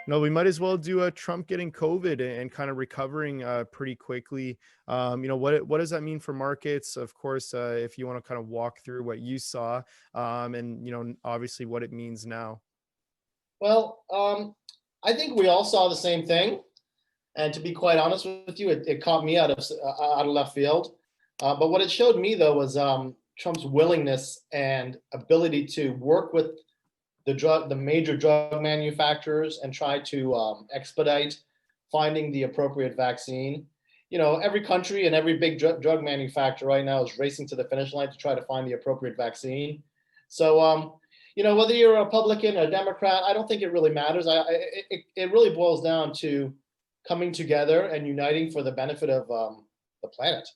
No, we might as well do a Trump getting COVID and kind of recovering pretty quickly. What does that mean for markets? Of course, if you want to kind of walk through what you saw, and obviously what it means now. Well, I think we all saw the same thing, and to be quite honest with you, it caught me out of left field. But what it showed me though was Trump's willingness and ability to work with the major drug manufacturers and try to expedite finding the appropriate vaccine. Every country and every big drug manufacturer right now is racing to the finish line to try to find the appropriate vaccine. So, whether you're a Republican or a Democrat, I don't think it really matters. It really boils down to coming together and uniting for the benefit of the planet,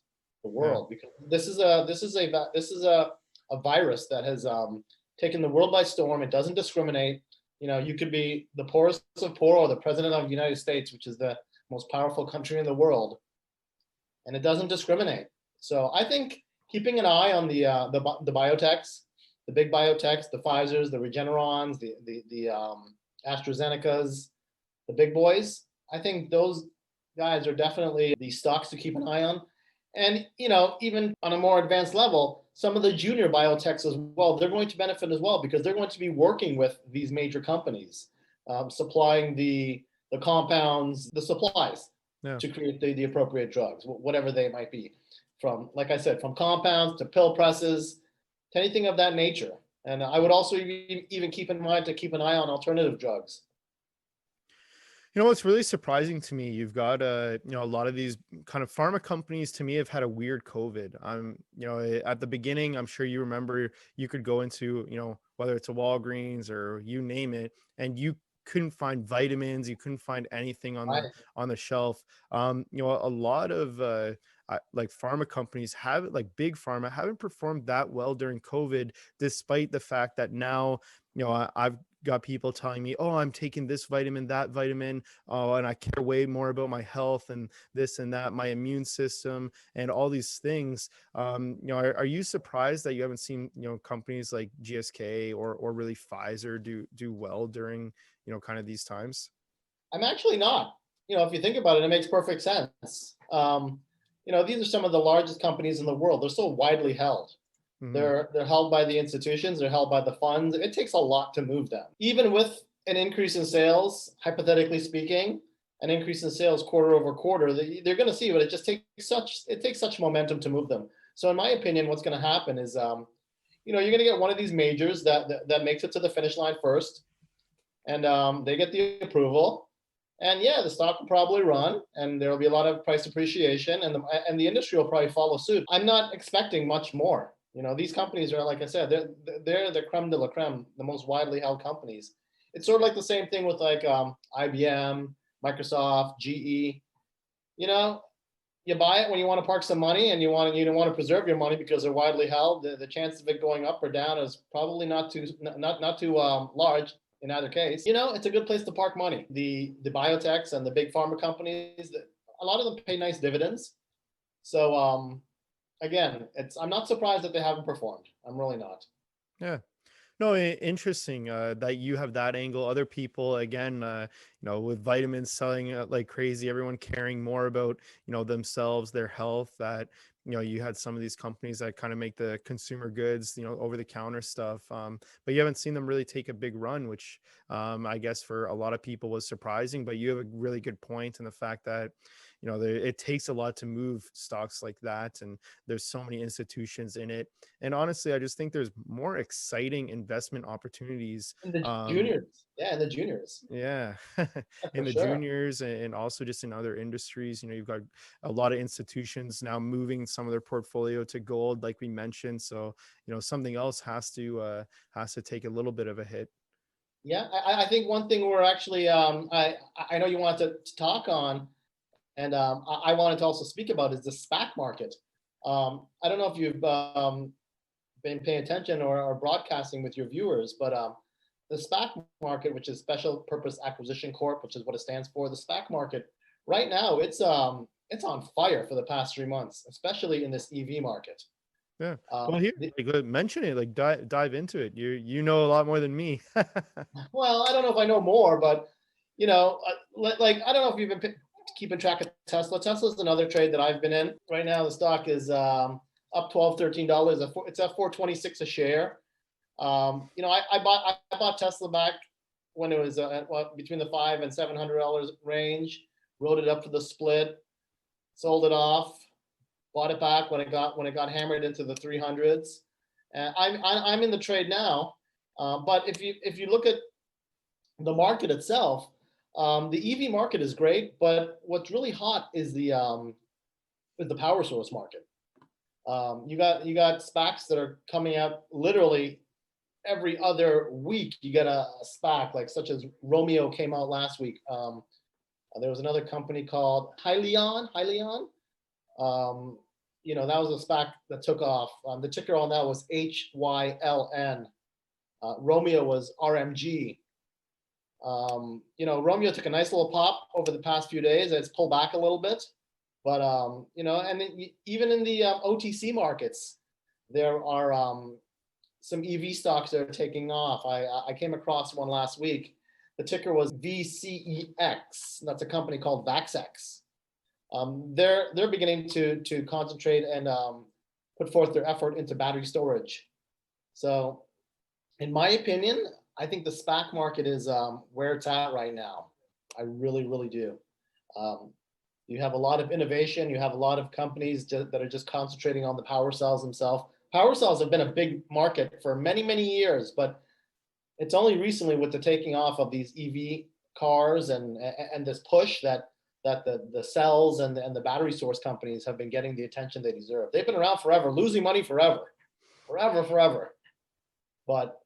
the Yeah. world, because this is a virus that has taken the world by storm. It doesn't discriminate. You could be the poorest of poor or the president of the United States, which is the most powerful country in the world, and it doesn't discriminate. So I think keeping an eye on the biotechs, the big biotechs, the Pfizer's, the Regenerons, the AstraZenecas, the big boys. I think those guys are definitely the stocks to keep an eye on. And even on a more advanced level, some of the junior biotechs as well, they're going to benefit as well because they're going to be working with these major companies, supplying the compounds, the supplies Yeah. to create the appropriate drugs, whatever they might be. From, like I said, from compounds to pill presses to anything of that nature. And I would also even keep in mind to keep an eye on alternative drugs. What's really surprising to me, you've got a lot of these kind of pharma companies to me have had a weird COVID. At the beginning, I'm sure you remember you could go into, whether it's a Walgreens or you name it, and you couldn't find vitamins, you couldn't find anything on the Right. shelf. A lot of like pharma companies have like big pharma haven't performed that well during COVID, despite the fact that now, I've got people telling me, "Oh, I'm taking this vitamin, that vitamin, oh, and I care way more about my health and this and that, my immune system, and all these things." Are you surprised that you haven't seen companies like GSK or really Pfizer do well during kind of these times? I'm actually not. If you think about it, it makes perfect sense. These are some of the largest companies in the world. They're so widely held. Hmm. They're held by the institutions, they're held by the funds. It takes a lot to move them. Even with an increase in sales, hypothetically speaking, an increase in sales quarter over quarter, they're going to see, but it takes such momentum to move them. So in my opinion, what's going to happen is, you're going to get one of these majors that makes it to the finish line first, and they get the approval, and yeah, the stock will probably run, and there will be a lot of price appreciation, and the industry will probably follow suit. I'm not expecting much more. These companies are, like I said, they're the creme de la creme, the most widely held companies. It's sort of like the same thing with like IBM, Microsoft, GE. You know, you buy it when you want to park some money, and you don't want to preserve your money because they're widely held. The chance of it going up or down is probably not too large in either case. It's a good place to park money. The biotechs and the big pharma companies, a lot of them pay nice dividends. So again, I'm not surprised that they haven't performed. I'm really not. Yeah. No, interesting that you have that angle. Other people, again, with vitamins selling like crazy, everyone caring more about, themselves, their health. That you had some of these companies that kind of make the consumer goods, over the counter stuff. But you haven't seen them really take a big run, which I guess for a lot of people was surprising. But you have a really good point in the fact that it takes a lot to move stocks like that, and there's so many institutions in it. And honestly, I just think there's more exciting investment opportunities. In the Um, juniors, yeah, in the juniors, yeah, yeah, for in the sure. juniors and also just in other industries. You've got a lot of institutions now moving some of their portfolio to gold, like we mentioned. So, something else has to take a little bit of a hit. Yeah, I think one thing we're actually, I know you wanted to talk on, and I wanted to also speak about is the SPAC market. I don't know if you've been paying attention or broadcasting with your viewers, but the SPAC market, which is Special Purpose Acquisition Corp, which is what it stands for, the SPAC market right now, it's on fire for the past 3 months, especially in this EV market. Yeah. Well, here, The, like, mention it, like dive into it. You know a lot more than me. well, I don't know if I know more, but like I don't know if you've been keeping track of Tesla. Tesla's another trade that I've been in. Right now, the stock is up 12, $13. It's at 426 a share. I bought Tesla back when it was between the $500 and $700 range. Wrote it up for the split, sold it off, bought it back when it got hammered into the 300s. And I'm in the trade now. But if you look at the market itself, the EV market is great, but what's really hot is the power source market. You got SPACs that are coming out literally every other week. You get a SPAC, like such as Romeo came out last week. There was another company called Hyliion. That was a SPAC that took off. The ticker on that was HYLN. Romeo was RMG. Romeo took a nice little pop over the past few days. It's pulled back a little bit, but and then even in the OTC markets, there are some EV stocks that are taking off. I came across one last week. The ticker was VCEX. That's a company called Vaxex. They're beginning to concentrate and put forth their effort into battery storage. So, in my opinion, I think the SPAC market is where it's at right now. I really, really do. You have a lot of innovation. You have a lot of companies that are just concentrating on the power cells themselves. Power cells have been a big market for many, many years, but it's only recently with the taking off of these EV cars and this push that the cells and the battery source companies have been getting the attention they deserve. They've been around forever, losing money forever. But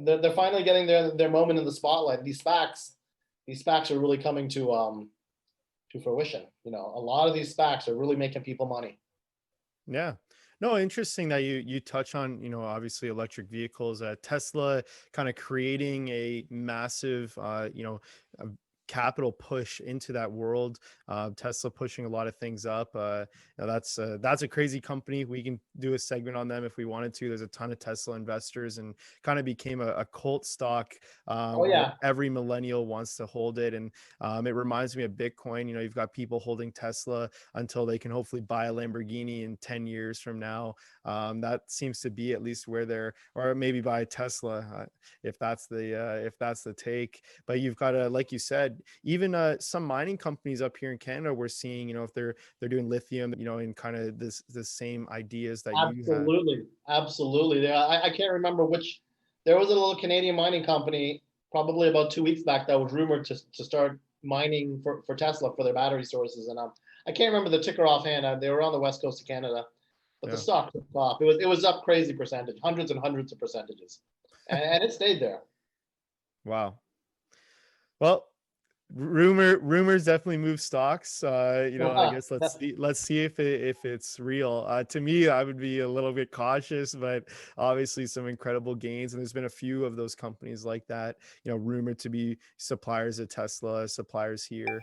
they're finally getting their moment in the spotlight. These SPACs are really coming to fruition. A lot of these SPACs are really making people money. Yeah. No, interesting that you touch on, obviously electric vehicles, Tesla kind of creating a massive, capital push into that world. Tesla pushing a lot of things up. That's a crazy company. We can do a segment on them if we wanted to. There's a ton of Tesla investors, and kind of became a cult stock. Oh yeah. Every millennial wants to hold it, and it reminds me of Bitcoin. You've got people holding Tesla until they can hopefully buy a Lamborghini in 10 years from now. That seems to be at least where they're, or maybe buy a Tesla, if that's the take. But you've got like you said, even some mining companies up here in Canada, we're seeing, if they're doing lithium, in kind of the same ideas that you have. Absolutely. I can't remember which. There was a little Canadian mining company probably about 2 weeks back that was rumored to start mining for Tesla for their battery sources, and I can't remember the ticker offhand. They were on the west coast of Canada, but the stock took off. It was up crazy percentage, hundreds and hundreds of percentages, and it stayed there. Wow. Well, rumors definitely move stocks. I guess let's see if it's real. To me, I would be a little bit cautious, but obviously some incredible gains, and there's been a few of those companies like that, rumored to be suppliers of Tesla, suppliers here.